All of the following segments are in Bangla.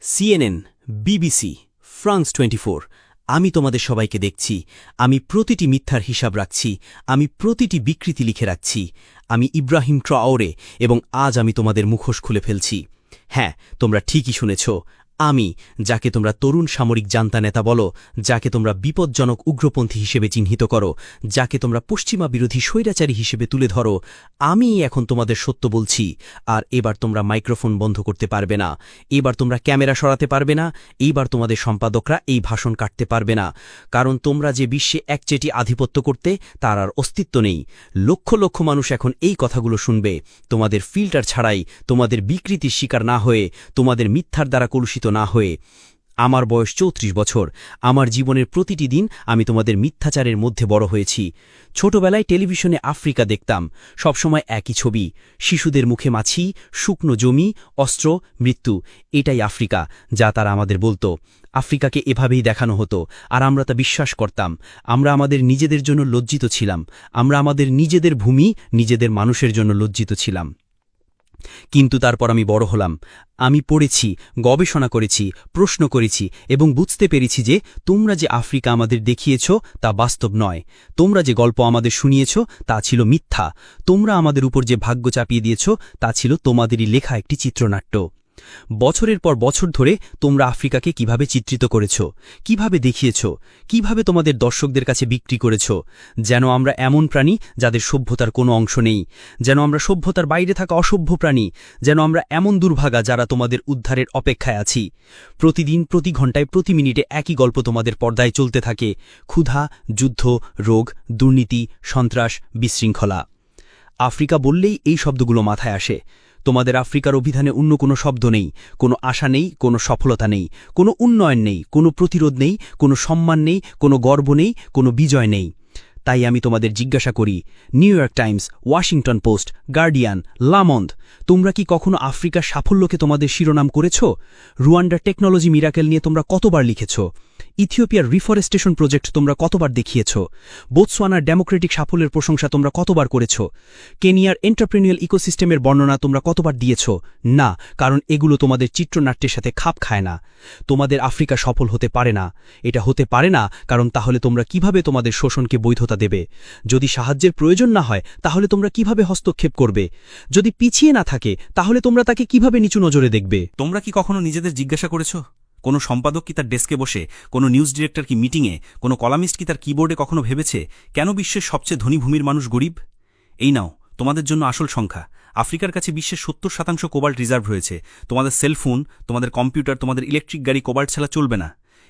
CNN, BBC, ফ্রান্স 24 আমি তোমাদের সবাইকে দেখছি। আমি প্রতিটি মিথ্যার হিসাব রাখছি। আমি প্রতিটি বিকৃতি লিখে রাখছি। আমি ইব্রাহিম ট্রাওরে এবং আজ আমি তোমাদের মুখোশ খুলে ফেলছি। হ্যাঁ, তোমরা ঠিকই শুনেছ। আমি, যাকে তোমরা তরুণ সামরিক জান্তা নেতা বলো, যাকে তোমরা বিপজ্জনক উগ্রপন্থী হিসেবে চিহ্নিত করো, যাকে তোমরা পশ্চিমা বিরোধী স্বৈরাচারী হিসেবে তুলে ধরো, আমি এখন তোমাদের সত্য বলছি। আর এবার তোমরা মাইক্রোফোন বন্ধ করতে পারবে না। এবার তোমরা ক্যামেরা সরাতে পারবে না। এইবার তোমাদের সম্পাদকরা এই ভাষণ কাটতে পারবে না। কারণ তোমরা যে বিশ্বে একচেটি আধিপত্য করতে, তার আর অস্তিত্ব নেই। লক্ষ লক্ষ মানুষ এখন এই কথাগুলো শুনবে। তোমাদের ফিল্টার ছাড়াই, তোমাদের বিকৃতির শিকার না হয়ে, তোমাদের মিথ্যার দ্বারা কলুষিত না হয়ে। আমার বয়স 34 বছর। আমার জীবনের প্রতিটি দিন আমি তোমাদের মিথ্যাচারের মধ্যে বড় হয়েছি। ছোটবেলায় টেলিভিশনে আফ্রিকা দেখতাম, সবসময় একই ছবি, শিশুদের মুখে মাছি, শুকনো জমি, অস্ত্র, মৃত্যু। এটাই আফ্রিকা, যা তারা আমাদের বলতো। আফ্রিকাকে এভাবেই দেখানো হতো, আর আমরা তা বিশ্বাস করতাম। আমরা আমাদের নিজেদের জন্য লজ্জিত ছিলাম। আমরা আমাদের নিজেদের ভূমি, নিজেদের মানুষের জন্য লজ্জিত ছিলাম। কিন্তু তারপর আমি বড় হলাম। আমি পড়েছি, গবেষণা করেছি, প্রশ্ন করেছি এবং বুঝতে পেরেছি যে তোমরা যে আফ্রিকা আমাদের দেখিয়েছ তা বাস্তব নয়। তোমরা যে গল্প আমাদের শুনিয়েছ তা ছিল মিথ্যা। তোমরা আমাদের উপর যে ভাগ্য চাপিয়ে দিয়েছ তা ছিল তোমাদেরই লেখা একটি চিত্রনাট্য। বছরের পর বছর ধরে তোমরা আফ্রিকাকে কিভাবে চিত্রিত করেছ, কিভাবে দেখিয়েছ, কিভাবে তোমাদের দর্শকদের কাছে বিক্রি করেছ, যেন আমরা এমন প্রাণী যাদের সভ্যতার কোনো অংশ নেই, যেন আমরা সভ্যতার বাইরে থাকা অসভ্য প্রাণী, যেন আমরা এমন দুর্ভাগা যারা তোমাদের উদ্ধারের অপেক্ষায় আছি। প্রতিদিন, প্রতি ঘণ্টায়, প্রতি মিনিটে একই গল্প তোমাদের পর্দায় চলতে থাকে: ক্ষুধা, যুদ্ধ, রোগ, দুর্নীতি, সন্ত্রাস, বিশৃঙ্খলা। আফ্রিকা বললেই এই শব্দগুলো মাথায় আসে। তোমাদের আফ্রিকার অভিধানে অন্য কোনো শব্দ নেই, কোনো আশা নেই, কোনো সফলতা নেই, কোনো উন্নয়ন নেই, কোনো প্রতিরোধ নেই, কোনো সম্মান নেই, কোনো গর্ব নেই, কোনো বিজয় নেই। তাই আমি তোমাদের জিজ্ঞাসা করি, New York Times, Washington Post, Guardian, Le Monde, তোমরা কি কখনো আফ্রিকার সাফল্যকে তোমাদের শিরোনাম করেছ? রুয়ান্ডার টেকনোলজি মিরাকেল নিয়ে তোমরা কতবার লিখেছ? ইথিওপিয়ার রিফরেস্টেশন প্রজেক্ট তোমরা কতবার দেখিয়েছ? বোতসোয়ানার ডেমোক্রেটিক সাফল্যের প্রশংসা তোমরা কতবার করেছ? কেনিয়ার এন্টারপ্রেনিউরাল ইকোসিস্টেমের বর্ণনা তোমরা কতবার দিয়েছ? না, কারণ এগুলো তোমাদের চিত্রনাট্যের সাথে খাপ খায় না। তোমাদের আফ্রিকা সফল হতে পারে না। এটা হতে পারে না, কারণ তাহলে তোমরা কিভাবে তোমাদের শোষণকে বৈধতা দেবে? যদি সাহায্যের প্রয়োজন না হয়, তাহলে তোমরা কিভাবে হস্তক্ষেপ করবে? যদি পিছিয়ে না থাকে, তাহলে তোমরা তাকে কিভাবে নিচু নজরে দেখবে? তোমরা কি কখনো নিজেদের জিজ্ঞাসা করেছ, কোনো সম্পাদক কি তার ডেস্কে বসে, কোনো নিউজ ডিরেক্টর কি মিটিংয়ে, কোনো কলামিস্ট কি তার কিবোর্ডে কখনো ভেবেছে কেন বিশ্বের সবচেয়ে ধনী ভূমির মানুষ গরিব? এই নাও তোমাদের জন্য আসল সংখ্যা। আফ্রিকার কাছে বিশ্বের 70% কোবাল্ট রিজার্ভ রয়েছে। তোমাদের সেলফোন, তোমাদের কম্পিউটার, তোমাদের ইলেকট্রিক গাড়ি কোবাল্ট ছাড়া চলবে না।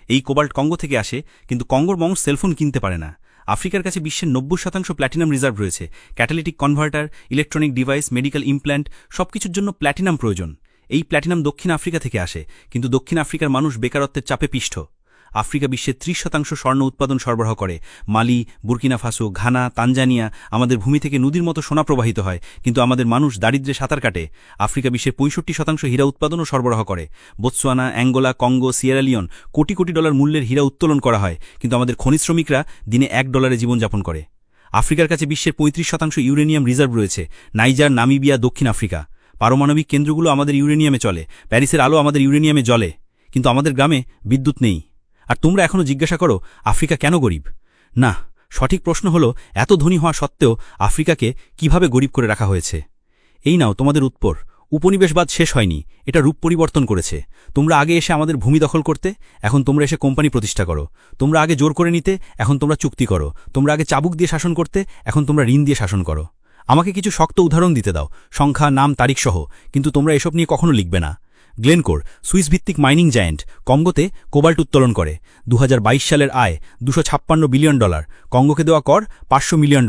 এই কোবাল্ট কঙ্গো থেকে আসে, কিন্তু কঙ্গোর মানুষ সেলফোন কিনতে পারে না। আফ্রিকার কাছে বিশ্বের 90% প্ল্যাটিনাম রিজার্ভ রয়েছে। Catalytic converter, electronic device, medical implant, সবকিছুর জন্য প্ল্যাটিনাম প্রয়োজন। এই প্ল্যাটিনাম দক্ষিণ আফ্রিকা থেকে আসে, কিন্তু দক্ষিণ আফ্রিকার মানুষ বেকারত্বের চাপে পিষ্ট। আফ্রিকা বিশ্বের 30% স্বর্ণ উৎপাদন সরবরাহ করে। মালি, বুর্কিনা ফাসো, ঘানা, তানজানিয়া, আমাদের ভূমি থেকে নদীর মতো সোনা প্রবাহিত হয়, কিন্তু আমাদের মানুষ দারিদ্র্যে সাঁতার কাটে। আফ্রিকা বিশ্বের 65% হীরা উৎপাদনও সরবরাহ করে। Botswana, Angola, Congo, Sierra Leone crore crore dollar মূল্যের হীরা উত্তোলন করা হয়, কিন্তু আমাদের খনিজ শ্রমিকরা দিনে $1 জীবনযাপন করে। আফ্রিকার কাছে বিশ্বের 35% ইউরেনিয়াম রিজার্ভ রয়েছে। নাইজার, নামিবিয়া, দক্ষিণ আফ্রিকা। পারমাণবিক কেন্দ্রগুলো আমাদের ইউরেনিয়ামে চলে। প্যারিসের আলো আমাদের ইউরেনিয়ামে জ্বলে, কিন্তু আমাদের গ্রামে বিদ্যুৎ নেই। আর তোমরা এখনও জিজ্ঞাসা করো আফ্রিকা কেন গরিব? না, সঠিক প্রশ্ন হলো এত ধনী হওয়া সত্ত্বেও আফ্রিকাকে কিভাবে গরিব করে রাখা হয়েছে। এই নাও তোমাদের উত্তর। উপনিবেশবাদ শেষ হয়নি, এটা রূপ পরিবর্তন করেছে। তোমরা আগে এসে আমাদের ভূমি দখল করতে, এখন তোমরা এসে কোম্পানি প্রতিষ্ঠা করো। তোমরা আগে জোর করে নিতে, এখন তোমরা চুক্তি করো। তোমরা আগে চাবুক দিয়ে শাসন করতে, এখন তোমরা ঋণ দিয়ে শাসন করো। আমাকে কিছু শক্ত উদাহরণ দিতে দাও, সংখ্যা, নাম, তারিখ সহ, কিন্তু তোমরা এসব নিয়ে কখনো লিখবে না। গ্লেনকোর, সুইস ভিত্তিক মাইনিং জায়ান্ট, কঙ্গোতে কোবাল্ট উত্তোলন করে। 2022 সালের আয় $256 বিলিয়ন। কঙ্গোকে দেওয়া কর $500 মিলিয়ন।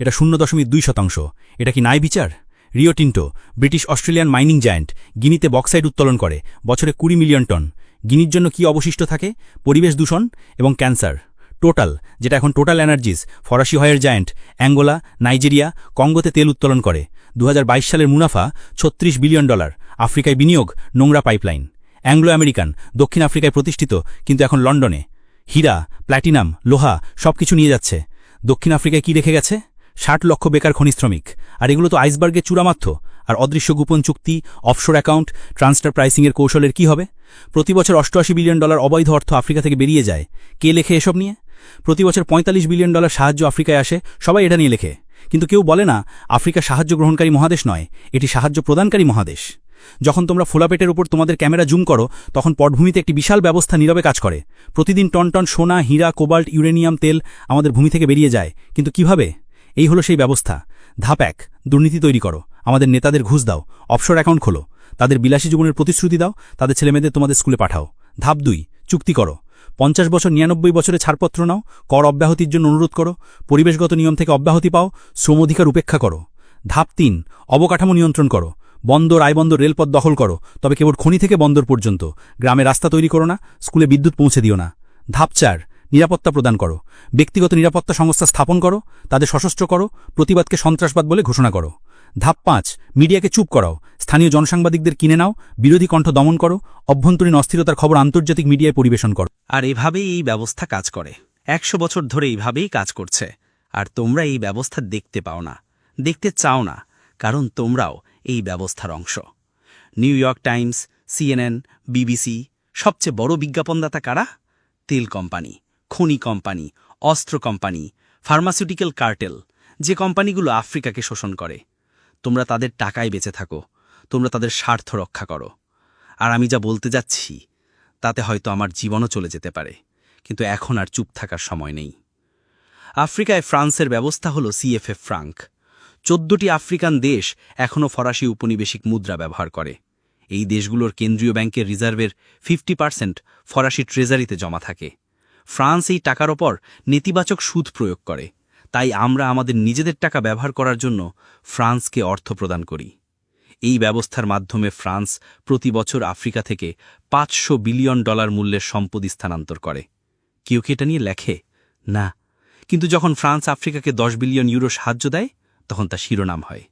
এটা 0.2%। এটা কি ন্যায় বিচার? Rio Tinto, British Australian mining giant, গিনিতে বক্সাইট উত্তোলন করে, বছরে 20 মিলিয়ন টন। গিনির জন্য কি অবশিষ্ট থাকে? পরিবেশ দূষণ এবং ক্যান্সার। টোটাল, যেটা এখন টোটাল এনার্জিস, ফরাসি হয়ের জায়ান্ট, অ্যাঙ্গোলা, নাইজেরিয়া, কঙ্গোতে তেল উত্তোলন করে। 2022 সালের মুনাফা $36 বিলিয়ন। আফ্রিকায় বিনিয়োগ, নোংরা পাইপলাইন। অ্যাংলো আমেরিকান, দক্ষিণ আফ্রিকায় প্রতিষ্ঠিত, কিন্তু এখন লন্ডনে। হীরা, প্ল্যাটিনাম, লোহা সবকিছু নিয়ে যাচ্ছে। দক্ষিণ আফ্রিকায় কি রেখে গেছে? 60 লক্ষ বেকার খনি শ্রমিক। আর এগুলো তো আইসবার্গের চূড়ামাত্র। আর অদৃশ্য গোপন চুক্তি, অফশোর অ্যাকাউন্ট, ট্রান্সফার প্রাইসিংয়ের কৌশলের কি হবে? প্রতি বছর $88 বিলিয়ন অবৈধ অর্থ আফ্রিকা থেকে বেরিয়ে যায়। কে লেখে এসব নিয়ে? প্রতি বছর $45 বিলিয়ন সাহায্য আফ্রিকায় আসে, সবাই এটা নিয়ে লেখে। কিন্তু কেউ বলে না আফ্রিকা সাহায্য গ্রহণকারী মহাদেশ নয়, এটি সাহায্য প্রদানকারী মহাদেশ। যখন তোমরা ফোলাপেটের উপর তোমাদের ক্যামেরা জুম করো, তখন পটভূমিতে একটি বিশাল ব্যবস্থা নীরবে কাজ করে। প্রতিদিন টন টন সোনা, হীরা, কোবাল্ট, ইউরেনিয়াম তেল আমাদের ভূমি থেকে বেরিয়ে যায়। কিন্তু কিভাবে? এই হলো সেই ব্যবস্থা। ধাপ 1, দুর্নীতি তৈরি করো, আমাদের নেতাদের ঘুষ দাও, অফশোর অ্যাকাউন্ট খোলো, তাদের বিলাসী জীবনের প্রতিশ্রুতি দাও, তাদের ছেলেমেয়েদের তোমাদের স্কুলে পাঠাও। ধাপ 2, চুক্তি করো, 50 বছর 99 বছরে ছাড়পত্র নাও, কর অব্যাহতির জন্য অনুরোধ করো, পরিবেশগত নিয়ম থেকে অব্যাহতি পাও, শ্রম অধিকার উপেক্ষা করো। ধাপ 3, অবকাঠামো নিয়ন্ত্রণ করো, বন্দর, আইবন্দর, রেলপথ দখল করো, তবে কেবল খনি থেকে বন্দর পর্যন্ত। গ্রামে রাস্তা তৈরি করো না, স্কুলে বিদ্যুৎ পৌঁছে দিও না। ধাপ 4, নিরাপত্তা প্রদান করো, ব্যক্তিগত নিরাপত্তা সংস্থা স্থাপন করো, তাদের সশস্ত্র করো, প্রতিবাদকে সন্ত্রাসবাদ বলে ঘোষণা করো। ধাপ 5, মিডিয়াকে চুপ করাও, স্থানীয় জনসাংবাদিকদের কিনে নাও, বিরোধী কণ্ঠ দমন করো, অভ্যন্তরীণ অস্থিরতার খবর আন্তর্জাতিক মিডিয়ায় পরিবেশন করো। আর এভাবেই এই ব্যবস্থা কাজ করে। 100 বছর ধরে এইভাবেই কাজ করছে। আর তোমরা এই ব্যবস্থা দেখতে পাও না, দেখতে চাও না, কারণ তোমরাও এই ব্যবস্থার অংশ। New York Times, CNN, BBC, সবচেয়ে বড় বিজ্ঞাপনদাতা কারা? তেল কোম্পানি, খনি কোম্পানি, অস্ত্র কোম্পানি, ফার্মাসিউটিক্যাল কার্টেল, যে কোম্পানিগুলো আফ্রিকাকে শোষণ করে। তোমরা তাদের টাকায় বেঁচে থাকো, তোমরা তাদের স্বার্থ রক্ষা করো। আর আমি যা বলতে যাচ্ছি তাতে হয়তো আমার জীবনও চলে যেতে পারে, কিন্তু এখন আর চুপ থাকার সময় নেই। আফ্রিকায় ফ্রান্সের ব্যবস্থা হল CFA ফ্রাঙ্ক। 14টি আফ্রিকান দেশ এখনও ফরাসি উপনিবেশিক মুদ্রা ব্যবহার করে। এই দেশগুলোর কেন্দ্রীয় ব্যাংকের রিজার্ভের 50% ফরাসি ট্রেজারিতে জমা থাকে। ফ্রান্স এই টাকার ওপর নেতিবাচক সুদ প্রয়োগ করে, তাই আমরা আমাদের নিজেদের টাকা ব্যবহার করার জন্য ফ্রান্সকে অর্থ প্রদান করি। এই ব্যবস্থার মাধ্যমে ফ্রান্স প্রতি বছর আফ্রিকা থেকে $500 বিলিয়ন মূল্যের সম্পত্তি স্থানান্তর করে। কেউ কি এটা নিয়ে লেখে? না। কিন্তু যখন ফ্রান্স আফ্রিকাকে €10 বিলিয়ন সাহায্য দেয়, তখন তা শিরোনাম হয়।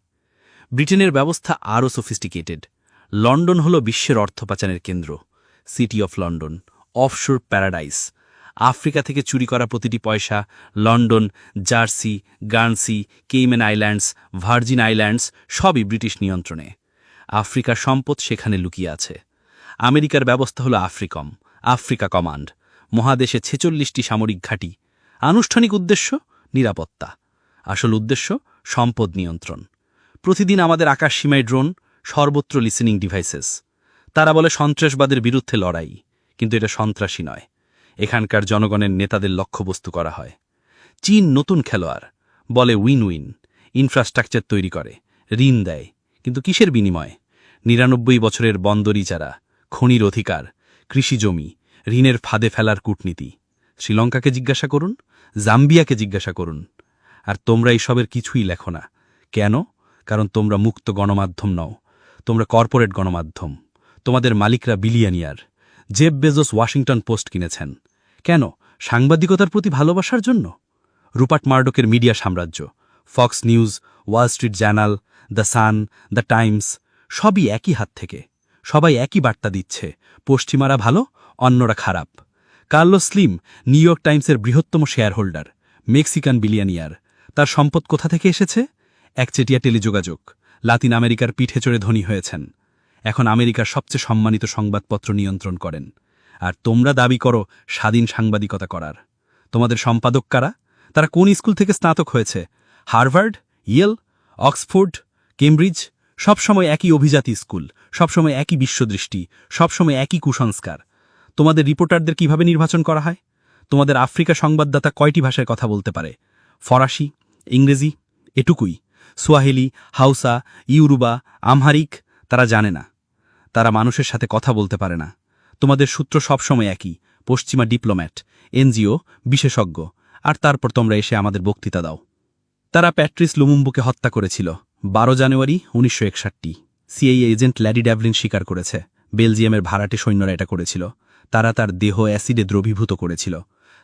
ব্রিটেনের ব্যবস্থা আরও সফিস্টিকেটেড। লন্ডন হল বিশ্বের অর্থ পাচারের কেন্দ্র। City of London, offshore paradise. Africa থেকে চুরি করা প্রতিটি পয়সা London, Jersey, Guernsey, Cayman Islands, Virgin Islands সবই ব্রিটিশ নিয়ন্ত্রণে। আফ্রিকার সম্পদ সেখানে লুকিয়ে আছে। আমেরিকার ব্যবস্থা হল আফ্রিকম, আফ্রিকা কমান্ড। মহাদেশে 46টি সামরিক ঘাঁটি। আনুষ্ঠানিক উদ্দেশ্য নিরাপত্তা, আসল উদ্দেশ্য সম্পদ নিয়ন্ত্রণ। প্রতিদিন আমাদের আকাশসীমায় ড্রোন, সর্বত্র লিসেনিং ডিভাইসেস। তারা বলে সন্ত্রাসবাদের বিরুদ্ধে লড়াই, কিন্তু এটা সন্ত্রাসী নয়। এখানকার জনগণের নেতাদের লক্ষ্যবস্তু করা হয়। চীন নতুন খেলোয়াড়, বলে উইন উইন। ইনফ্রাস্ট্রাকচার তৈরি করে, ঋণ দেয়, কিন্তু কিসের বিনিময়ে? 99 বছরের বন্দর ইজারা, খনির অধিকার, কৃষি জমি, ঋণের ফাঁদে ফেলার কূটনীতি। শ্রীলঙ্কাকে জিজ্ঞাসা করুন, জাম্বিয়াকে জিজ্ঞাসা করুন। আর তোমরা এইসবের কিছুই লেখো না। কেন? কারণ তোমরা মুক্ত গণমাধ্যম নও, তোমরা কর্পোরেট গণমাধ্যম। তোমাদের মালিকরা billionaire. Jeff Bezos Washington post কিনেছেন কেন? সাংবাদিকতার প্রতি ভালোবাসার জন্য? রুপার্ট মার্ডকের মিডিয়া সাম্রাজ্য, Fox news, Wall Street journal, the sun, the Times, সবই একই হাত থেকে। সবাই একই বার্তা দিচ্ছে, পশ্চিমারা ভালো, অন্যরা খারাপ। কার্লোস স্লিম নিউ ইয়র্ক টাইমসের বৃহত্তম শেয়ার হোল্ডার, মেক্সিকান বিলিয়নিয়ার। তার সম্পদ কোথা থেকে এসেছে? একচেটিয়া টেলিযোগাযোগ। লাতিন আমেরিকার পিঠে চড়ে ধনী হয়েছেন। এখন আমেরিকার সবচেয়ে সম্মানিত সংবাদপত্র নিয়ন্ত্রণ করেন। আর তোমরা দাবি করো স্বাধীন সাংবাদিকতা করার। তোমাদের সম্পাদক কারা? তারা কোন স্কুল থেকে স্নাতক হয়েছে? Harvard, Yale, Oxford, Cambridge? সবসময় একই অভিজাতি স্কুল, সবসময় একই বিশ্বদৃষ্টি, সবসময় একই কুসংস্কার। তোমাদের রিপোর্টারদের কিভাবে নির্বাচন করা হয়? তোমাদের আফ্রিকা সংবাদদাতা কয়টি ভাষায় কথা বলতে পারে? ফরাসি, ইংরেজি, এটুকুই। সোয়াহিলি, হাউসা, ইউরুবা, আমহারিক তারা জানে না। তারা মানুষের সাথে কথা বলতে পারে না। তোমাদের সূত্র সবসময় একই, পশ্চিমা ডিপ্লোম্যাট, এনজিও, বিশেষজ্ঞ। আর তারপর তোমরা এসে আমাদের বক্তৃতা দাও। তারা প্যাট্রিস লুমুম্বুকে হত্যা করেছিল 12 জানুয়ারি 1961। সিআইএ এজেন্ট ল্যারি ড্যাভলিন স্বীকার করেছে বেলজিয়ামের ভাড়াটে সৈন্যরা এটা করেছিল। তারা তার দেহ অ্যাসিডে দ্রবীভূত করেছিল,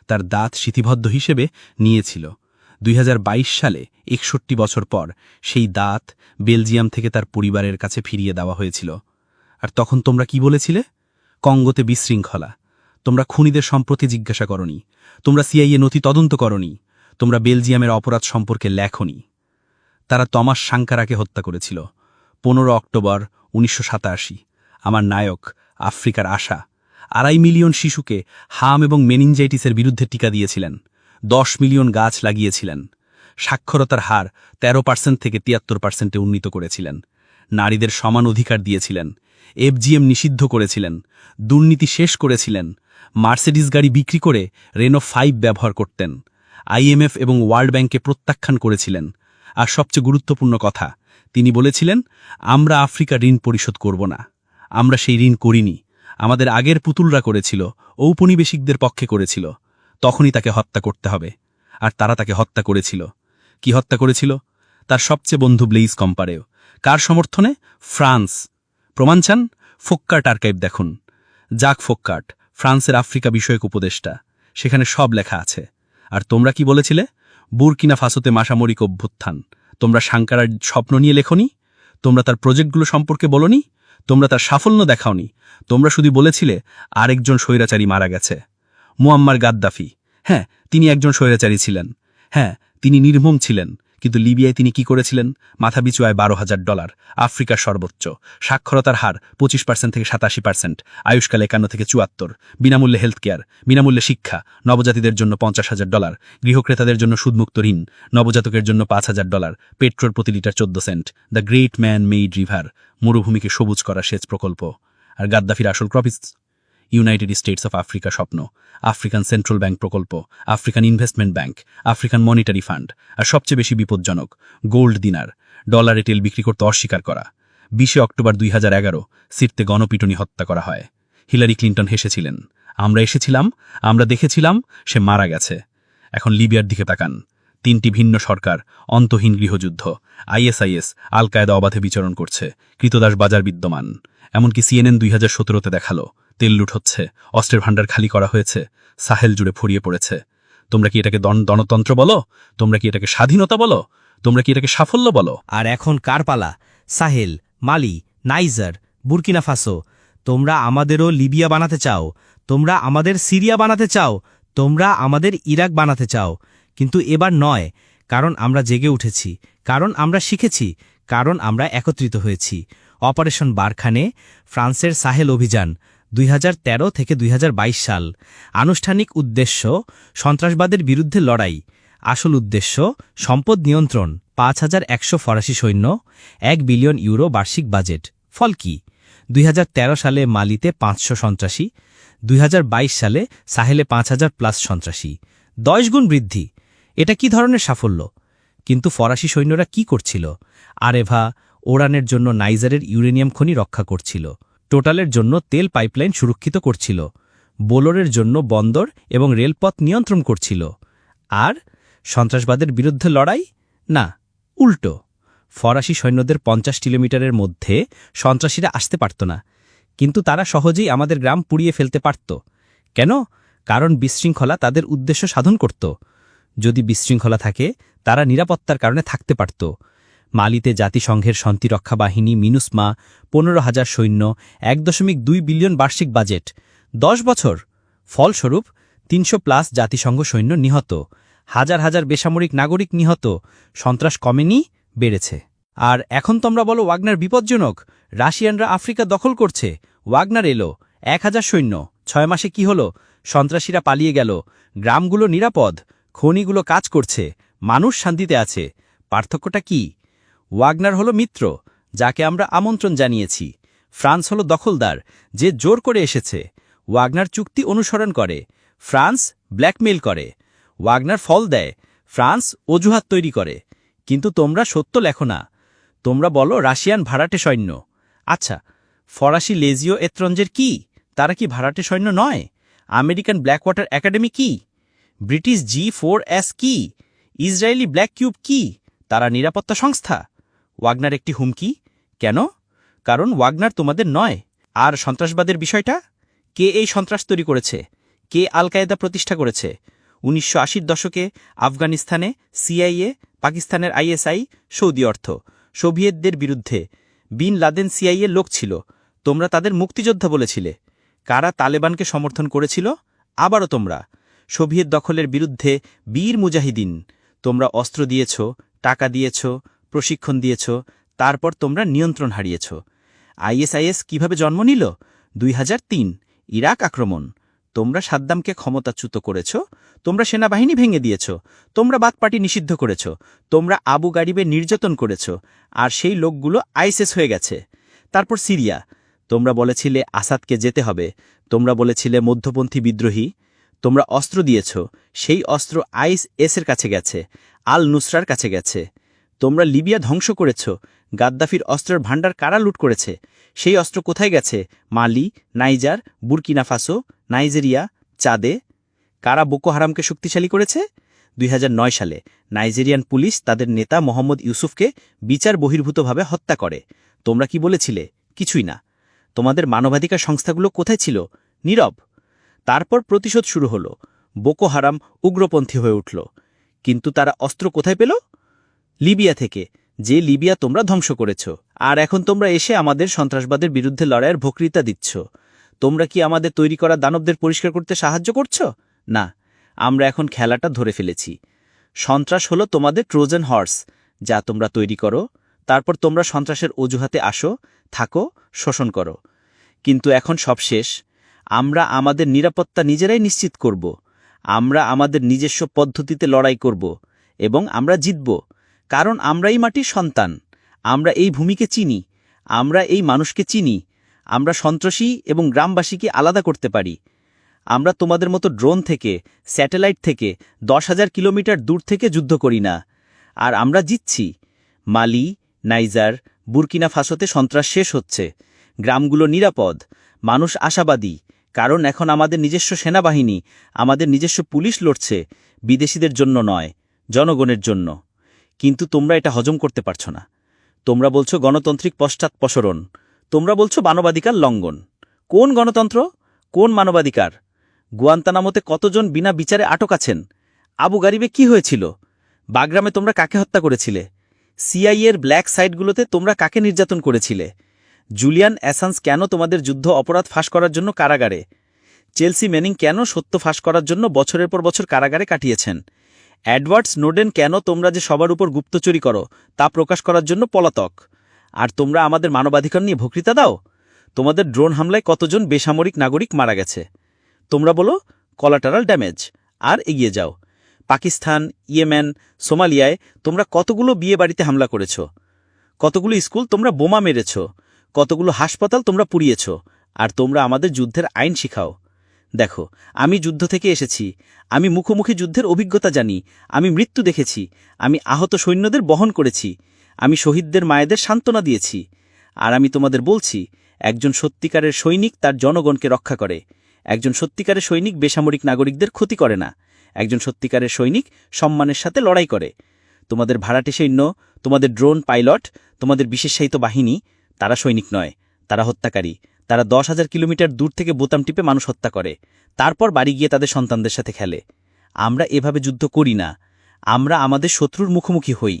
তার দাঁত শিথিবদ্ধ হিসেবে নিয়েছিল। 2022 সালে 61 বছর পর সেই দাঁত বেলজিয়াম থেকে তার পরিবারের কাছে ফিরিয়ে দেওয়া হয়েছিল। আর তখন তোমরা কি বলেছিলে? কঙ্গোতে বিশৃঙ্খলা। তোমরা খুনিদের সম্প্রতি জিজ্ঞাসা করনি, তোমরা সিআইএ নথি তদন্ত করনি, তোমরা বেলজিয়ামের অপরাধ সম্পর্কে লেখনি। তারা তমাস সাঙ্কারাকে হত্যা করেছিল, 15 অক্টোবর 1987। আমার নায়ক, আফ্রিকার আশা 2.5 মিলিয়ন শিশুকে হাম এবং মেনিনজাইটিসের বিরুদ্ধে টিকা দিয়েছিলেন, 10 মিলিয়ন গাছ লাগিয়েছিলেন, সাক্ষরতার হার 13% থেকে 73%-এ উন্নীত করেছিলেন, নারীদের সমান অধিকার দিয়েছিলেন, এফজিএম নিষিদ্ধ করেছিলেন, দুর্নীতি শেষ করেছিলেন, মার্সিডিজ গাড়ি বিক্রি করে রেনো 5 ব্যবহার করতেন, আইএমএফ এবং ওয়ার্ল্ড ব্যাংকে প্রত্যাখ্যান করেছিলেন। আর সবচেয়ে গুরুত্বপূর্ণ কথা, তিনি বলেছিলেন, আমরা আফ্রিকা ঋণ পরিশোধ করব না। আমরা সেই ঋণ করিনি, আমাদের আগের পুতুলরা করেছিল, ঔপনিবেশিকদের পক্ষে করেছিল। তখনই তাকে হত্যা করতে হবে। আর তারা তাকে হত্যা করেছিল। কি হত্যা করেছিল? তার সবচেয়ে বন্ধু ব্লেইজ কম্পারেও। কার সমর্থনে? ফ্রান্স। প্রমাণ চান? ফোক্কার্ট আর্কাইভ দেখুন। জাক ফোক্কার্ট, ফ্রান্সের আফ্রিকা বিষয়ক উপদেষ্টা। সেখানে সব লেখা আছে। আর তোমরা কি বলেছিলে? বুরকিনা ফাসোতে মাসামরিক অভ্যুত্থান। তোমরা সাঙ্কারার স্বপ্ন নিয়ে লেখনি? তোমরা তার প্রজেক্টগুলো সম্পর্কে বলনি? তোমরা তার সাফল্য দেখাওনি? তোমরা শুধু বলেছিলে আরেকজন স্বৈরাচারী মারা গেছে, মুয়াম্মার গাদ্দাফি। হ্যাঁ, তিনি একজন স্বৈরাচারী ছিলেন। হ্যাঁ, তিনি নির্মম ছিলেন। কিন্তু লিবিয়ায় তিনি কি করেছিলেন? মাথাপিছু আয় $12,000, আফ্রিকার সর্বোচ্চ, সাক্ষরতার হার 25% থেকে 87%, আয়ুষ্কাল 51 থেকে 74, বিনামূল্যে হেলথ কেয়ার, বিনামূল্যে শিক্ষা, নবজাতিদের জন্য $50,000, গৃহক্রেতাদের জন্য সুদমুক্ত ঋণ, নবজাতকের জন্য $5,000, পেট্রোল প্রতি litre 14 cent, the great man made river, মরুভূমিকে সবুজ করা সেচ প্রকল্প। আর গাদ্দাফির আসল ক্রপিস? ইউনাইটেড স্টেটস অফ আফ্রিকা স্বপ্ন, আফ্রিকান সেন্ট্রাল ব্যাংক প্রকল্প, African investment bank, African monetary fund. আর সবচেয়ে বেশি বিপজ্জনক, গোল্ড দিনার, ডলারে তেল বিক্রি করতে অস্বীকার করা। 20 অক্টোবর 2011 সিরতে গণপিটুনি হত্যা করা হয়। হিলারি ক্লিন্টন হেসেছিলেন। আমরা এসেছিলাম, আমরা দেখেছিলাম, সে মারা গেছে। এখন লিবিয়ার দিকে তাকান। 3টি ভিন্ন সরকার, অন্তহীন গৃহযুদ্ধ, আইএসআইএস, আল কায়েদা অবাধে বিচরণ করছে, কৃতদাস বাজার বিদ্যমান। এমনকি CNN 2017-তে দেখালো তেল লুট হচ্ছে, অস্ত্রের ভাণ্ডার খালি করা হয়েছে, সাহেল জুড়ে ফড়িয়ে পড়েছে। তোমরা কি এটাকে গণতন্ত্র বলো? তোমরা কি এটাকে স্বাধীনতা বলো? তোমরা কি এটাকে সাফল্য বলো? আর এখন কার পালা? সাহেল, মালি, নাইজার, বুরকিনা ফাসো। তোমরা আমাদেরও লিবিয়া বানাতে চাও, তোমরা আমাদের সিরিয়া বানাতে চাও, তোমরা আমাদের ইরাক বানাতে চাও। কিন্তু এবার নয়, কারণ আমরা জেগে উঠেছি, কারণ আমরা শিখেছি, কারণ আমরা একত্রিত হয়েছি। অপারেশন বারখানে, ফ্রান্সের সাহেল অভিযান, 2013 থেকে 2022 সাল। আনুষ্ঠানিক উদ্দেশ্য সন্ত্রাসবাদের বিরুদ্ধে লড়াই। আসল উদ্দেশ্য সম্পদ নিয়ন্ত্রণ। 5100 ফরাসি সৈন্য, €1 বিলিয়ন বার্ষিক বাজেট। ফল কি? 2013 সালে মালিতে 500 সন্ত্রাসী, 2022 সালে সাহেলে 5000+ সন্ত্রাসী, 10 গুণ বৃদ্ধি। এটা কি ধরনের সাফল্য? কিন্তু ফরাসি সৈন্যরা কি করছিল? আরেভা, ওরানের জন্য নাইজারের ইউরেনিয়াম খনি রক্ষা করছিল, টোটালের জন্য তেল পাইপলাইন সুরক্ষিত করছিল, বোলোরের জন্য বন্দর এবং রেলপথ নিয়ন্ত্রণ করছিল। আর সন্ত্রাসবাদের বিরুদ্ধে লড়াই? না, উল্টো। ফরাসি সৈন্যদের 50 কিলোমিটারের মধ্যে সন্ত্রাসীরা আসতে পারত না, কিন্তু তারা সহজেই আমাদের গ্রাম পুড়িয়ে ফেলতে পারত। কেন? কারণ বিশৃঙ্খলা তাদের উদ্দেশ্য সাধন করত। যদি বিশৃঙ্খলা থাকে, তারা নিরাপত্তার কারণে থাকতে পারত। মালিতে জাতিসংঘের শান্তিরক্ষা বাহিনী মিনুসমা, 15,000 সৈন্য, 1.2 বিলিয়ন বার্ষিক বাজেট, 10 বছর। ফলস্বরূপ 300+ জাতিসংঘ সৈন্য নিহত, হাজার হাজার বেসামরিক নাগরিক নিহত। সন্ত্রাস কমেনি, বেড়েছে। আর এখন তোমরা বলো ওয়াগনার বিপজ্জনক, রাশিয়ানরা আফ্রিকা দখল করছে। ওয়াগনার এলো, 1000 সৈন্য, 6 মাসে কি হলো? সন্ত্রাসীরা পালিয়ে গেল, গ্রামগুলো নিরাপদ, খনিগুলো কাজ করছে, মানুষ শান্তিতে আছে। পার্থক্যটা কি? ওয়াগনার হলো মিত্র, যাকে আমরা আমন্ত্রণ জানিয়েছি। ফ্রান্স হলো দখলদার, যে জোর করে এসেছে। ওয়াগনার চুক্তি অনুসরণ করে, ফ্রান্স ব্ল্যাকমেইল করে। ওয়াগনার ফল দেয়, ফ্রান্স অজুহাত তৈরি করে। কিন্তু তোমরা সত্য লেখো না। তোমরা বলো রাশিয়ান ভাড়াটে সৈন্য। আচ্ছা, ফরাসি লেজিও এত্রঞ্জের কি? তারা কি ভাড়াটে সৈন্য নয়? আমেরিকান ব্ল্যাকওয়াটার একাডেমি কি? ব্রিটিশ G4S কি? ইসরায়েলি ব্ল্যাক কিউব কি? তারা নিরাপত্তা সংস্থা। ওয়াগনার একটি হুমকি। কেন? কারণ ওয়াগনার তোমাদের নয়। আর সন্ত্রাসবাদের বিষয়টা? কে এই সন্ত্রাস তৈরি করেছে? কে আল কায়েদা প্রতিষ্ঠা করেছে? 1980-র দশকে আফগানিস্তানে CIA, পাকিস্তানের ISI, সৌদি অর্থ, সোভিয়েতদের বিরুদ্ধে। বিন লাদেন CIA লোক ছিল। তোমরা তাদের মুক্তিযোদ্ধা বলেছিলে। কারা তালেবানকে সমর্থন করেছিল? আবারও তোমরা। সোভিয়েত দখলের বিরুদ্ধে বীর মুজাহিদিন। তোমরা অস্ত্র দিয়েছ, টাকা দিয়েছ, প্রশিক্ষণ দিয়েছ, তারপর তোমরা নিয়ন্ত্রণ হারিয়েছ। আইএসআইএস কিভাবে জন্ম নিল? 2003 ইরাক আক্রমণ। তোমরা সাদ্দামকে ক্ষমতাচ্যুত করেছ, তোমরা সেনাবাহিনী ভেঙে দিয়েছ, তোমরা বাথ পার্টি নিষিদ্ধ করেছ, তোমরা আবু গারিবে নির্যাতন করেছ, আর সেই লোকগুলো আইএসএস হয়ে গেছে। তারপর সিরিয়া, তোমরা বলেছিলে আসাদকে যেতে হবে, তোমরা বলেছিলে মধ্যপন্থী বিদ্রোহী, তোমরা অস্ত্র দিয়েছ, সেই অস্ত্র আইএসএসের কাছে গেছে, আল নুসরার কাছে গেছে। তোমরা লিবিয়া ধ্বংস করেছ, গাদ্দাফির অস্ত্রের ভাণ্ডার কারা লুট করেছে, সেই অস্ত্র কোথায় গেছে? মালি, নাইজার, বুরকিনা ফাসো, নাইজেরিয়া, চাদে। কারা বোকো হারামকে শক্তিশালী করেছে? 2009 সালে নাইজেরিয়ান পুলিশ তাদের নেতা মোহাম্মদ ইউসুফকে বিচার বহির্ভূতভাবে হত্যা করে। তোমরা কি বলেছিলে? কিছুই না। তোমাদের মানবাধিকার সংস্থাগুলো কোথায় ছিল? নীরব। তারপর প্রতিশোধ শুরু হল। বোকো হারাম উগ্রপন্থী হয়ে উঠল। কিন্তু তারা অস্ত্র কোথায় পেল? লিবিয়া থেকে, যে লিবিয়া তোমরা ধ্বংস করেছ। আর এখন তোমরা এসে আমাদের সন্ত্রাসবাদের বিরুদ্ধে লড়াইয়ের বক্তৃতা দিচ্ছ। তোমরা কি আমাদের তৈরি করা দানবদের পরিষ্কার করতে সাহায্য করছ? না, আমরা এখন খেলাটা ধরে ফেলেছি। সন্ত্রাস হলো তোমাদের ট্রোজান হর্স, যা তোমরা তৈরি করো, তারপর তোমরা সন্ত্রাসের অজুহাতে আসো, থাকো, শোষণ করো। কিন্তু এখন সব শেষ। আমরা আমাদের নিরাপত্তা নিজেরাই নিশ্চিত করব। আমরা আমাদের নিজস্ব পদ্ধতিতে লড়াই করব এবং আমরা জিতব, কারণ আমরাই মাটির সন্তান। আমরা এই ভূমিকে চিনি, আমরা এই মানুষকে চিনি। আমরা সন্ত্রাসী এবং গ্রামবাসীকে আলাদা করতে পারি। আমরা তোমাদের মতো ড্রোন থেকে, স্যাটেলাইট থেকে 10,000 কিলোমিটার দূর থেকে যুদ্ধ করি না। আর আমরা জিতছি। মালি, নাইজার, বুরকিনা ফাসোতে সন্ত্রাস শেষ হচ্ছে, গ্রামগুলো নিরাপদ, মানুষ আশাবাদী, কারণ এখন আমাদের নিজস্ব সেনাবাহিনী, আমাদের নিজস্ব পুলিশ লড়ছে, বিদেশিদের জন্য নয়, জনগণের জন্য। কিন্তু তোমরা এটা হজম করতে পারছ না। তোমরা বলছো গণতান্ত্রিক পশ্চাৎপসরণ, তোমরা বলছো মানবাধিকার লঙ্ঘন। কোন গণতন্ত্র? কোন মানবাধিকার? গুয়ান্তানামোতে কতজন বিনা বিচারে আটক আছেন? আবু গারিবে কি হয়েছিল? বাগরামে তোমরা কাকে হত্যা করেছিলে? সিআইএর ব্ল্যাক সাইটগুলোতে তোমরা কাকে নির্যাতন করেছিলে? জুলিয়ান অ্যাসাঞ্জ কেন তোমাদের যুদ্ধ অপরাধ ফাঁস করার জন্য কারাগারে? চেলসি ম্যানিং কেন সত্য ফাঁস করার জন্য বছরের পর বছর কারাগারে কাটিয়েছেন? এডওয়ার্ড স্নোডেন কেন তোমরা যে সবার উপর গুপ্তচুরি করো তা প্রকাশ করার জন্য পলাতক? আর তোমরা আমাদের মানবাধিকার নিয়ে বক্তৃতা দাও? তোমাদের ড্রোন হামলায় কতজন বেসামরিক নাগরিক মারা গেছে? তোমরা বলো কলাটারাল ড্যামেজ, আর এগিয়ে যাও। পাকিস্তান, ইয়েমেন, সোমালিয়ায় তোমরা কতগুলো বিয়ে বাড়িতে হামলা করেছ, কতগুলো স্কুল তোমরা বোমা মেরেছ, কতগুলো হাসপাতাল তোমরা পুড়িয়েছ, আর তোমরা আমাদের যুদ্ধের আইন শিখাও। দেখো, আমি যুদ্ধ থেকে এসেছি, আমি মুখোমুখি যুদ্ধের অভিজ্ঞতা জানি, আমি মৃত্যু দেখেছি, আমি আহত সৈন্যদের বহন করেছি, আমি শহীদদের মায়েদের সান্ত্বনা দিয়েছি। আর আমি তোমাদের বলছি, একজন সত্যিকারের সৈনিক তার জনগণকে রক্ষা করে, একজন সত্যিকারের সৈনিক বেসামরিক নাগরিকদের ক্ষতি করে না, একজন সত্যিকারের সৈনিক সম্মানের সাথে লড়াই করে। তোমাদের ভাড়াটে সৈন্য, তোমাদের ড্রোন পাইলট, তোমাদের বিশেষায়িত বাহিনী, তারা সৈনিক নয়, তারা হত্যাকারী। তারা 10,000 কিলোমিটার দূর থেকে বোতাম টিপে মানুষ হত্যা করে, তারপর বাড়ি গিয়ে তাদের সন্তানদের সাথে খেলে। আমরা এভাবে যুদ্ধ করি না। আমরা আমাদের শত্রুর মুখোমুখি হই,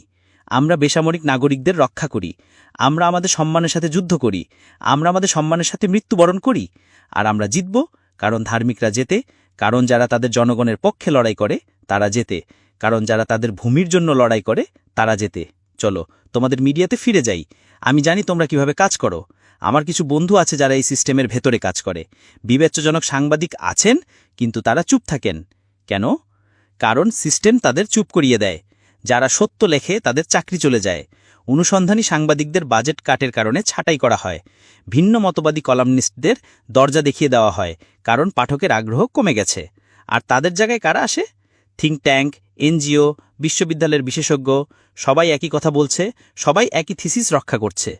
আমরা বেসামরিক নাগরিকদের রক্ষা করি, আমরা আমাদের সম্মানের সাথে যুদ্ধ করি, আমরা আমাদের সম্মানের সাথে মৃত্যুবরণ করি। আর আমরা জিতব, কারণ ধার্মিকরা জেতে, কারণ যারা তাদের জনগণের পক্ষে লড়াই করে তারা জেতে, কারণ যারা তাদের ভূমির জন্য লড়াই করে তারা জেতে। চলো তোমাদের মিডিয়াতে ফিরে যাই। আমি জানি তোমরা কিভাবে কাজ করো। আমার কিছু বন্ধু আছে যারা এই সিস্টেমের ভেতরে কাজ করে। বিবেচ্যজনক সাংবাদিক আছেন, কিন্তু তারা চুপ থাকেন। কেন? কারণ সিস্টেম তাদের চুপ করিয়ে দেয়। যারা সত্য লেখে তাদের চাকরি চলে যায়। অনুসন্ধানী সাংবাদিকদের বাজেট কাটের কারণে ছাঁটাই করা হয়। ভিন্ন মতবাদী কলামনিস্টদের দরজা দেখিয়ে দেওয়া হয়, কারণ পাঠকের আগ্রহ কমে গেছে। আর তাদের জায়গায় কারা আসে? থিঙ্ক ট্যাঙ্ক, এনজিও, বিশ্ববিদ্যালয়ের বিশেষজ্ঞ, সবাই একই কথা বলছে, সবাই একই থিসিস রক্ষা করছে।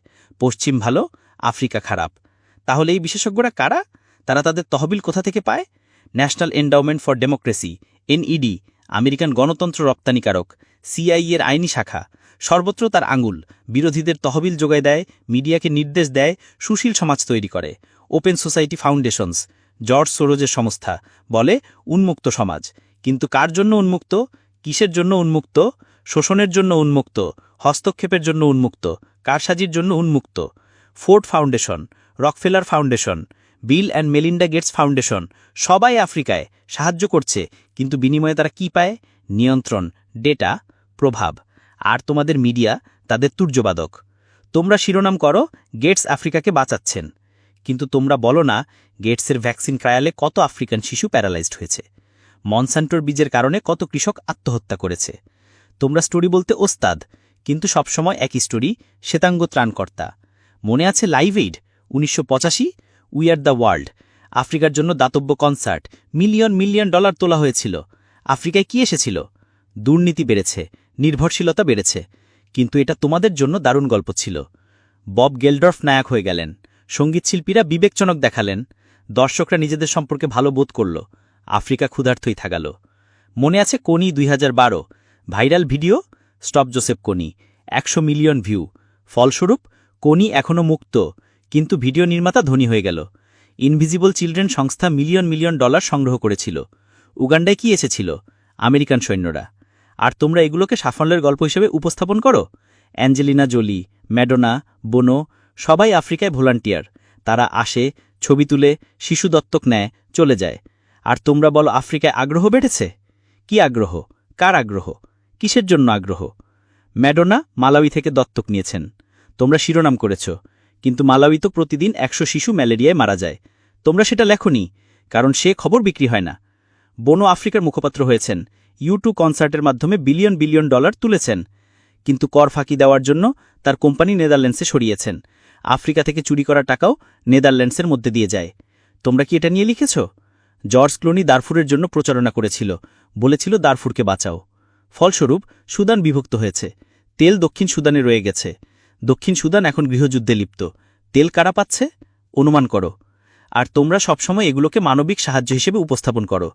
পশ্চিম ভালো, আফ্রিকা খারাপ। তাহলে এই বিশেষজ্ঞরা কারা? তারা তাদের তহবিল কোথা থেকে পায়? National endowment for democracy, NED, American গণতন্ত্র রপ্তানিকারক, সিআইএর আইনি শাখা। সর্বত্র তার আঙুল। বিরোধীদের তহবিল যোগায় দেয়, মিডিয়াকে নির্দেশ দেয়, সুশীল সমাজ তৈরি করে। ওপেন সোসাইটি ফাউন্ডেশনস, জর্জ সোরোজের সংস্থা, বলে উন্মুক্ত সমাজ। কিন্তু কার জন্য উন্মুক্ত? কিসের জন্য উন্মুক্ত? শোষণের জন্য উন্মুক্ত, হস্তক্ষেপের জন্য উন্মুক্ত, কারসাজির জন্য উন্মুক্ত। Ford Foundation, Rockefeller Foundation, Bill and Melinda Gates Foundation, সবাই আফ্রিকায় সাহায্য করছে, কিন্তু বিনিময়ে তারা কি পায়? নিয়ন্ত্রণ, ডেটা, প্রভাব। আর তোমাদের মিডিয়া তাদের তুর্যবাদক। তোমরা শিরোনাম করো গেটস আফ্রিকাকে বাঁচাচ্ছেন, কিন্তু তোমরা বলো না গেটসের ভ্যাকসিন ট্রায়ালে কত আফ্রিকান শিশু প্যারালাইজড হয়েছে, মনসান্টোর বীজের কারণে কত কৃষক আত্মহত্যা করেছে। তোমরা স্টোরি বলতে ওস্তাদ, কিন্তু সবসময় একই স্টোরি, শ্বেতাঙ্গ ত্রাণকর্তা। মনে আছে live aid 1985, we are the world, আফ্রিকার জন্য দাতব্য কনসার্ট, মিলিয়ন মিলিয়ন ডলার তোলা হয়েছিল। আফ্রিকায় কি এসেছিল? দুর্নীতি বেড়েছে, নির্ভরশীলতা বেড়েছে, কিন্তু এটা তোমাদের জন্য দারুণ গল্প ছিল। বব গেলডর্ফ নায়ক হয়ে গেলেন, সঙ্গীতশিল্পীরা বিবেকজনক দেখালেন, দর্শকরা নিজেদের সম্পর্কে ভালো বোধ করল, আফ্রিকা ক্ষুধার্তই থাকাল। মনে আছে কোনি 2012, ভাইরাল ভিডিও স্টপ জোসেফ কোনি, 100 মিলিয়ন ভিউ। ফলস্বরূপ কোনি এখনও মুক্ত, কিন্তু ভিডিও নির্মাতা ধনী হয়ে গেল। ইনভিজিবল চিলড্রেন সংস্থা মিলিয়ন মিলিয়ন ডলার সংগ্রহ করেছিল। উগান্ডায় কি এসেছিল? আমেরিকান সৈন্যরা। আর তোমরা এগুলোকে সাফল্যের গল্প হিসেবে উপস্থাপন করো। অ্যাঞ্জেলিনা জোলি, ম্যাডোনা, বোনো সবাই আফ্রিকায় ভলান্টিয়ার। তারা আসে, ছবি তুলে, শিশু দত্তক নেয়, চলে যায়। আর তোমরা বলো আফ্রিকায় আগ্রহ বেড়েছে। কি আগ্রহ? কার আগ্রহ? কিসের জন্য আগ্রহ? ম্যাডোনা মালাউই থেকে দত্তক নিয়েছেন, তোমরা শিরোনাম করেছ, কিন্তু মালাউই তো প্রতিদিন 100 শিশু ম্যালেরিয়ায় মারা যায়। তোমরা সেটা লেখনি, কারণ সে খবর বিক্রি হয় না। বোনো আফ্রিকার মুখপাত্র হয়েছেন, U2 কনসার্টের মাধ্যমে বিলিয়ন বিলিয়ন ডলার তুলেছেন, কিন্তু কর ফাঁকি দেওয়ার জন্য তার কোম্পানি নেদারল্যান্ডসে সরিয়েছেন। আফ্রিকা থেকে চুরি করা টাকাও নেদারল্যান্ডসের মধ্যে দিয়ে যায়। তোমরা কি এটা নিয়ে লিখেছ? জর্জ ক্লোনি দারফুরের জন্য প্রচারণা করেছিল, বলেছিল দারফুরকে বাঁচাও। ফলস্বরূপ সুদান বিভক্ত হয়েছে, তেল দক্ষিণ সুদানে রয়ে গেছে। দক্ষিণ সুদান এখন গৃহযুদ্ধে লিপ্ত। তেল কারা পাচ্ছে? অনুমান করো। আর তোমরা সবসময় এগুলোকে মানবিক সাহায্য হিসেবে উপস্থাপন করো,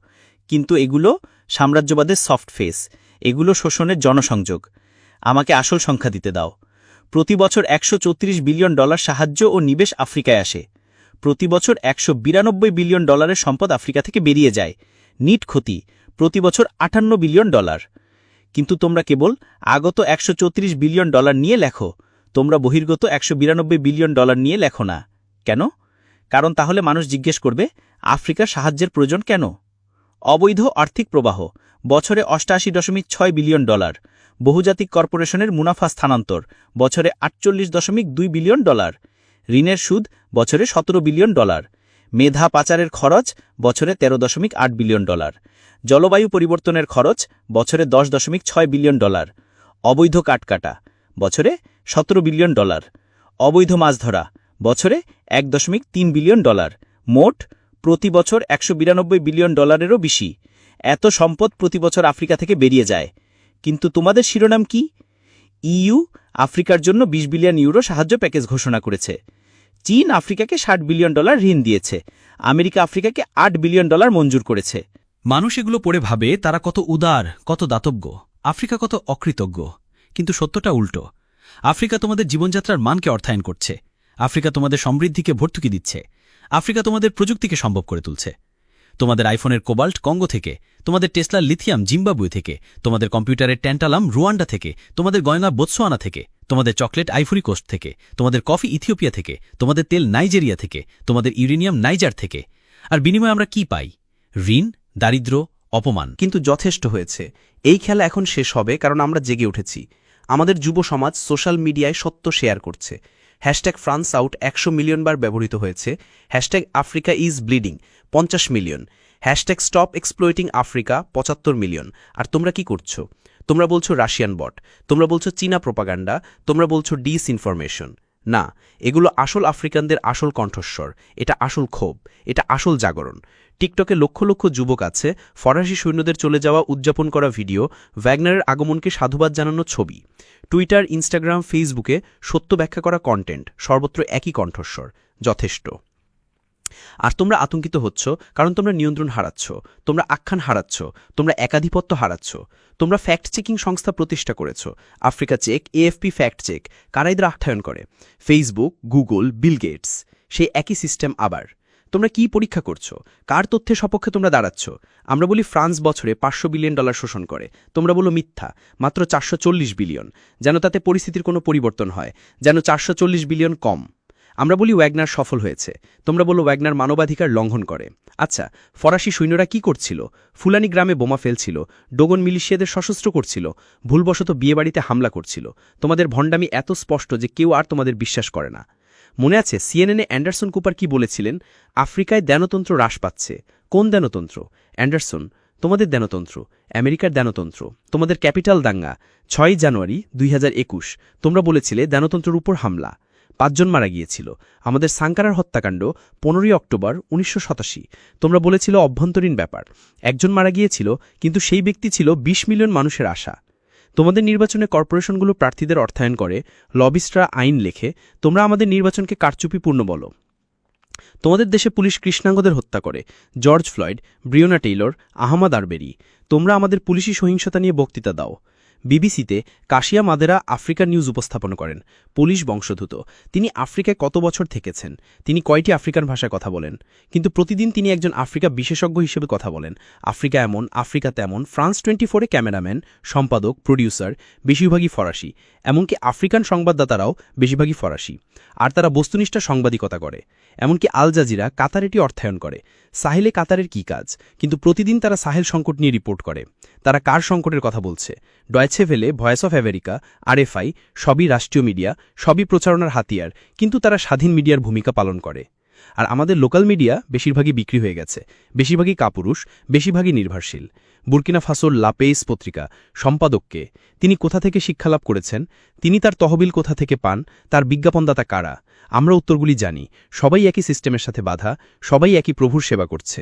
কিন্তু এগুলো সাম্রাজ্যবাদের সফট ফেস, এগুলো শোষণের জনসংযোগ। আমাকে আসল সংখ্যা দিতে দাও। প্রতি বছর 134 বিলিয়ন ডলার সাহায্য ও নিবেশ আফ্রিকায় আসে। প্রতি বছর 192 বিলিয়ন ডলারের সম্পদ আফ্রিকা থেকে বেরিয়ে যায়। নিট ক্ষতি প্রতি বছর 58 বিলিয়ন ডলার। কিন্তু তোমরা কেবল আগত 134 বিলিয়ন ডলার নিয়ে লেখো, তোমরা বহির্গত 192 বিলিয়ন ডলার নিয়ে লেখো না। কেন? কারণ তাহলে মানুষ জিজ্ঞেস করবে আফ্রিকার সাহায্যের প্রয়োজন কেন? অবৈধ আর্থিক প্রবাহ বছরে 88.6 বিলিয়ন ডলার। বহুজাতিক কর্পোরেশনের মুনাফা স্থানান্তর বছরে 48.2 বিলিয়ন ডলার। ঋণের সুদ বছরে 17 বিলিয়ন ডলার। মেধা পাচারের খরচ বছরে 13.8 বিলিয়ন ডলার। জলবায়ু পরিবর্তনের খরচ বছরে 10.6 বিলিয়ন ডলার। অবৈধ কাঠকাটা বছরে 17 বিলিয়ন ডলার। অবৈধ মাছ ধরা বছরে 1.3 বিলিয়ন ডলার। মোট প্রতি বছর 192 বিলিয়ন ডলারেরও বেশি। এত সম্পদ প্রতি বছর আফ্রিকা থেকে বেরিয়ে যায়, কিন্তু তোমাদের শিরোনাম কি? ইইউ আফ্রিকার জন্য 20 বিলিয়ন ইউরো সাহায্য প্যাকেজ ঘোষণা করেছে। চীন আফ্রিকাকে 60 বিলিয়ন ডলার ঋণ দিয়েছে। আমেরিকা আফ্রিকাকে 8 বিলিয়ন ডলার মঞ্জুর করেছে। মানুষ এগুলো পড়ে ভাবে তারা কত উদার, কত দাতব্য, আফ্রিকা কত অকৃতজ্ঞ। কিন্তু সত্যটা উল্টো। আফ্রিকা তোমাদের জীবনযাত্রার মানকে অর্থায়ন করছে। আফ্রিকা তোমাদের সমৃদ্ধিকে ভর্তুকি দিচ্ছে। আফ্রিকা তোমাদের প্রযুক্তিকে সম্ভব করে তুলছে। তোমাদের আইফোনের কোবাল্ট কঙ্গো থেকে, তোমাদের টেসলার লিথিয়াম জিম্বাবুয়ে থেকে, তোমাদের কম্পিউটারের ট্যান্টালাম রুয়ান্ডা থেকে, তোমাদের গয়না বোতসোয়ানা থেকে, তোমাদের চকলেট আইভরি কোস্ট থেকে, তোমাদের কফি ইথিওপিয়া থেকে, তোমাদের তেল নাইজেরিয়া থেকে, তোমাদের ইউরেনিয়াম নাইজার থেকে। আর বিনিময়ে আমরা কি পাই? ঋণ, দারিদ্র, অপমান। কিন্তু যথেষ্ট হয়েছে। এই খেলা এখন শেষ হবে, কারণ আমরা জেগে উঠেছি। আমাদের যুব সমাজ সোশ্যাল মিডিয়ায় সত্য শেয়ার করছে। #ফ্রান্স আউট 100 মিলিয়ন বার ব্যবহৃত হয়েছে। #Africa is bleeding 50 million. #Stop exploiting Africa 75 million. আর তোমরা কি করছো? তোমরা বলছো রাশিয়ান বট, তোমরা বলছো চীনা প্রোপাগান্ডা, তোমরা বলছো ডিসইনফরমেশন। না, এগুলো আসল আফ্রিকানদের আসল কণ্ঠস্বর। এটা আসল ক্ষোভ, এটা আসল জাগরণ। টিকটকে লক্ষ লক্ষ যুবক আছে, ফরাসি সৈন্যদের চলে যাওয়া উদযাপন করা ভিডিও, ওয়াগনারের আগমনকে সাধুবাদ জানানো ছবি। টুইটার, ইনস্টাগ্রাম, ফেসবুকে সত্য ব্যাখ্যা করা কন্টেন্ট, সর্বত্র একই কণ্ঠস্বর। যথেষ্ট। আর তোমরা আতঙ্কিত হচ্ছ, কারণ তোমরা নিয়ন্ত্রণ হারাচ্ছ, তোমরা আখ্যান হারাচ্ছ, তোমরা একাধিপত্য হারাচ্ছ। তোমরা ফ্যাক্ট চেকিং সংস্থা প্রতিষ্ঠা করেছ, Africa check, AFP fact check. কারা এদের আখ্যায়ন করে? Facebook, Google, Bill Gates. সেই একই সিস্টেম আবার। তোমরা কি পরীক্ষা করছো? কার তথ্যের সপক্ষে তোমরা দাঁড়াচ্ছ? আমরা বলি ফ্রান্স বছরে 500 বিলিয়ন ডলার শোষণ করে, তোমরা বলো মিথ্যা, মাত্র 440 বিলিয়ন। যেন তাতে পরিস্থিতির কোনো পরিবর্তন হয়, যেন 440 বিলিয়ন কম। আমরা বলি ওয়াগনার সফল হয়েছে, তোমরা বলো ওয়াগনার মানবাধিকার লঙ্ঘন করে। আচ্ছা, ফরাসি সৈন্যরা কি করছিল? ফুলানি গ্রামে বোমা ফেলছিল, ডোগন মিলিশিয়াদের সশস্ত্র করছিল, ভুলবশত বিয়েবাড়িতে হামলা করছিল। তোমাদের ভণ্ডামি এত স্পষ্ট যে কেউ আর তোমাদের বিশ্বাস করে না। মনে আছে সিএনএনে অ্যান্ডারসন কুপার কি বলেছিলেন? আফ্রিকায় দেনতন্ত্র হ্রাস পাচ্ছে। কোন দেনতন্ত্র? অ্যান্ডারসন, তোমাদের দেনতন্ত্র, আমেরিকার দেনতন্ত্র। তোমাদের ক্যাপিটাল দাঙ্গা 6 জানুয়ারি 2021, তোমরা বলেছিলে দেনতন্ত্রের উপর হামলা, 5 জন মারা গিয়েছিল। আমাদের সাঙ্কারার হত্যাকাণ্ড 15 অক্টোবর 1987, তোমরা বলেছিল অভ্যন্তরীণ ব্যাপার, 1 জন মারা গিয়েছিল, কিন্তু সেই ব্যক্তি ছিল 20 মিলিয়ন মানুষের আশা। তোমাদের নির্বাচনে কর্পোরেশনগুলো প্রার্থীদের অর্থায়ন করে, লবিস্টরা আইন লেখে, তোমরা আমাদের নির্বাচনকে কারচুপিপূর্ণ বলো। তোমাদের দেশে পুলিশ কৃষ্ণাঙ্গদের হত্যা করে, জর্জ ফ্লয়েড, ব্রিওনা টেইলর, আহমদ আরবেরি। তোমরা আমাদের পুলিশি সহিংসতা নিয়ে বক্তৃতা দাও। বিবিসিতে কাশিয়া মাদেরা আফ্রিকার নিউজ উপস্থাপন করেন, পুলিশ বংশোদ্ভূত। তিনি আফ্রিকায় কত বছর থেকেছেন? তিনি কয়টি আফ্রিকান ভাষায় কথা বলেন? কিন্তু প্রতিদিন তিনি একজন আফ্রিকা বিশেষজ্ঞ হিসেবে কথা বলেন। আফ্রিকা এমন, আফ্রিকা তেমন। ফ্রান্স 24-এ ক্যামেরাম্যান, সম্পাদক, প্রডিউসার বেশিরভাগই ফরাসি। এমনকি আফ্রিকান সংবাদদাতারাও বেশিরভাগই ফরাসি। আর তারা বস্তুনিষ্ঠ সাংবাদিকতা করে। এমনকি আল জাজিরা কাতার এটি অর্থায়ন করে। সাহেলে কাতারের কি কাজ? কিন্তু প্রতিদিন তারা সাহেল সংকট নিয়ে রিপোর্ট করে। তারা কার সংকটের কথা বলছে? Deutsche Welle, Voice of America, RFI, সবই রাষ্ট্রীয় মিডিয়া, সবই প্রচারণার হাতিয়ার, কিন্তু তারা স্বাধীন মিডিয়ার ভূমিকা পালন করে। আর আমাদের লোকাল মিডিয়া বেশিরভাগই বিক্রি হয়ে গেছে, বেশিরভাগই কাপুরুষ, বেশিরভাগই নির্ভরশীল। বুর্কিনা ফাসোর লাপেইস পত্রিকা সম্পাদককে, তিনি কোথা থেকে শিক্ষালাভ করেছেন? তিনি তার তহবিল কোথা থেকে পান? তার বিজ্ঞাপনদাতা কারা? আমরা উত্তরগুলি জানি। সবাই একই সিস্টেমের সাথে বাধা, সবাই একই প্রভুর সেবা করছে।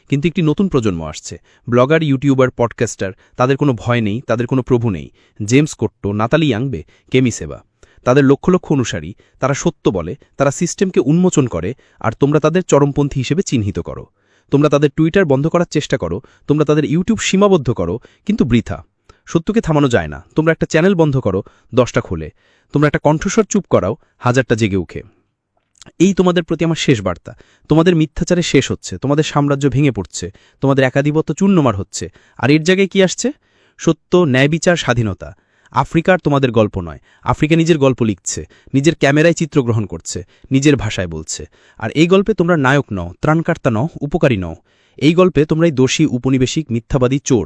কিন্তু একটি নতুন প্রজন্ম আসছে, ব্লগার, ইউটিউবার, পডকাস্টার। তাদের কোনো ভয় নেই, তাদের কোনো প্রভু নেই। জেমস কোট্টো, নাতালি ইয়াংবে, কেমি সেবা। তাদের লক্ষ লক্ষ অনুসারী, তারা সত্য বলে, তারা সিস্টেমকে উন্মোচন করে, আর তোমরা তাদের চরমপন্থী হিসেবে চিহ্নিত করো। তোমরা তাদের টুইটার বন্ধ করার চেষ্টা করো, তোমরা তাদের ইউটিউব সীমাবদ্ধ করো, কিন্তু বৃথা। সত্যকে থামানো যায় না। তোমরা একটা চ্যানেল বন্ধ করো, 10টা খোলে। তোমরা একটা কণ্ঠস্বর চুপ করাও, 1000টা জেগে উঠে। এই তোমাদের প্রতি আমার শেষ বার্তা। তোমাদের মিথ্যাচারে শেষ হচ্ছে, তোমাদের সাম্রাজ্য ভেঙে পড়ছে, তোমাদের একাধিপত্য চূর্ণমার হচ্ছে। আর এর জায়গায় কি আসছে? সত্য, ন্যায়, বিচার, স্বাধীনতা। আফ্রিকার তোমাদের গল্প নয়। আফ্রিকা নিজের গল্প লিখছে, নিজের ক্যামেরায় চিত্রগ্রহণ করছে, নিজের ভাষায় বলছে। আর এই গল্পে তোমরা নায়ক নও, ত্রাণকর্তা নও, উপকারী নও। এই গল্পে তোমরাই দোষী, উপনিবেশিক, মিথ্যাবাদী, চোর।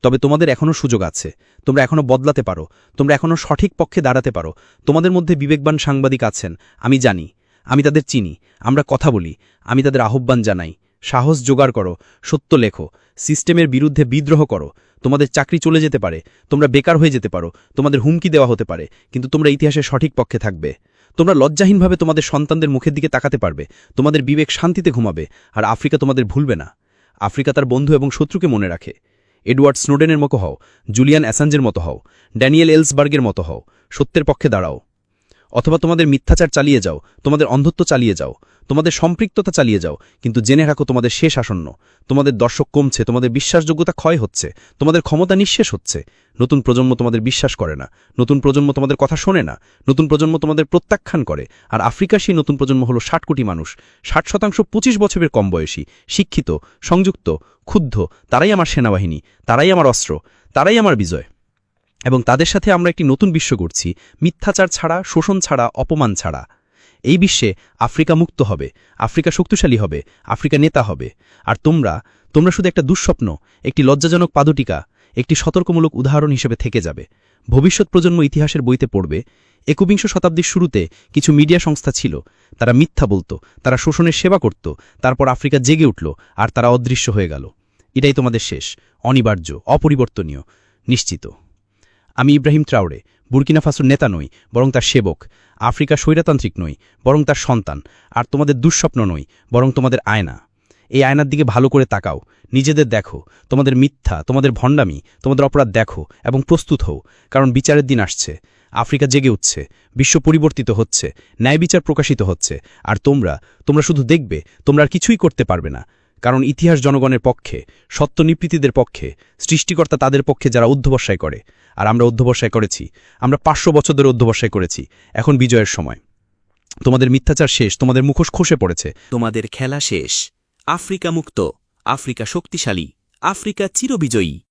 তবে তোমাদের এখনও সুযোগ আছে। তোমরা এখনও বদলাতে পারো, তোমরা এখনও সঠিক পক্ষে দাঁড়াতে পারো। তোমাদের মধ্যে বিবেকবান সাংবাদিক আছেন, আমি জানি, আমি তাদের চিনি। আমরা কথা বলি, আমি তাদের আহ্বান জানাই, সাহস জোগাড় করো, সত্য লেখো, সিস্টেমের বিরুদ্ধে বিদ্রোহ করো। তোমাদের চাকরি চলে যেতে পারে, তোমরা বেকার হয়ে যেতে পারো, তোমাদের হুমকি দেওয়া হতে পারে, কিন্তু তোমরা ইতিহাসের সঠিক পক্ষে থাকবে। তোমরা লজ্জাহীনভাবে তোমাদের সন্তানদের মুখের দিকে তাকাতে পারবে, তোমাদের বিবেক শান্তিতে ঘুমাবে। আর আফ্রিকা তোমাদের ভুলবে না। আফ্রিকা তার বন্ধু এবং শত্রুকে মনে রাখে। এডওয়ার্ড স্নোডেনের মতো হও, জুলিয়ান অ্যাসাঞ্জের মতো হও, ড্যানিয়েল এলসবার্গের মতো হও, সত্যের পক্ষে দাঁড়াও। অথবা তোমাদের মিথ্যাচার চালিয়ে যাও, তোমাদের অন্ধত্ব চালিয়ে যাও, তোমাদের সম্পৃক্ততা চালিয়ে যাও, কিন্তু জেনে রাখো তোমাদের শেষ আসন্ন। তোমাদের দর্শক কমছে, তোমাদের বিশ্বাসযোগ্যতা ক্ষয় হচ্ছে, তোমাদের ক্ষমতা নিঃশেষ হচ্ছে। নতুন প্রজন্ম তোমাদের বিশ্বাস করে না, নতুন প্রজন্ম তোমাদের কথা শোনে না, নতুন প্রজন্ম তোমাদের প্রত্যাখ্যান করে। আর আফ্রিকার সেই নতুন প্রজন্ম হলো 60 কোটি মানুষ, 60% 25 বছরের কম বয়সী, শিক্ষিত, সংযুক্ত, ক্ষুব্ধ। তারাই আমার সেনাবাহিনী, তারাই আমার অস্ত্র, তারাই আমার বিজয়। এবং তাদের সাথে আমরা একটি নতুন বিশ্ব গড়ছি, মিথ্যাচার ছাড়া, শোষণ ছাড়া, অপমান ছাড়া। এই বিশ্বে আফ্রিকা মুক্ত হবে, আফ্রিকা শক্তিশালী হবে, আফ্রিকা নেতা হবে। আর তোমরা শুধু একটা দুঃস্বপ্ন, একটি লজ্জাজনক পাদটিকা, একটি সতর্কমূলক উদাহরণ হিসেবে থেকে যাবে। ভবিষ্যৎ প্রজন্ম ইতিহাসের বইতে পড়বে, 21 শতাব্দীর শুরুতে কিছু মিডিয়া সংস্থা ছিল, তারা মিথ্যা বলতো, তারা শোষণের সেবা করত, তারপর আফ্রিকা জেগে উঠল, আর তারা অদৃশ্য হয়ে গেল। এটাই তোমাদের শেষ, অনিবার্য, অপরিবর্তনীয়, নিশ্চিত। আমি ইব্রাহিম ট্রাওরে, বুর্কিনা ফাসোর নেতা নই, বরং তার সেবক। আফ্রিকা স্বৈরতান্ত্রিক নই, বরং তার সন্তান। আর তোমাদের দুঃস্বপ্ন নই, বরং তোমাদের আয়না। এই আয়নার দিকে ভালো করে তাকাও, নিজেদের দেখো, তোমাদের মিথ্যা, তোমাদের ভণ্ডামি, তোমাদের অপরাধ দেখো এবং প্রস্তুত হও, কারণ বিচারের দিন আসছে। আফ্রিকা জেগে উঠছে, বিশ্ব পরিবর্তিত হচ্ছে, ন্যায় বিচার প্রকাশিত হচ্ছে। আর তোমরা শুধু দেখবে, তোমরা আর কিছুই করতে পারবে না, কারণ ইতিহাস জনগণের পক্ষে, সত্য নিবৃত্তিদের পক্ষে, সৃষ্টিকর্তা তাদের পক্ষে যারা অধ্যবসায় করে। আর আমরা অধ্যবসায় করেছি, আমরা 500 বছর ধরে অধ্যবসায় করেছি। এখন বিজয়ের সময়। তোমাদের মিথ্যাচার শেষ, তোমাদের মুখোশ খসে পড়েছে, তোমাদের খেলা শেষ। আফ্রিকা মুক্ত, আফ্রিকা শক্তিশালী, আফ্রিকা চিরবিজয়ী।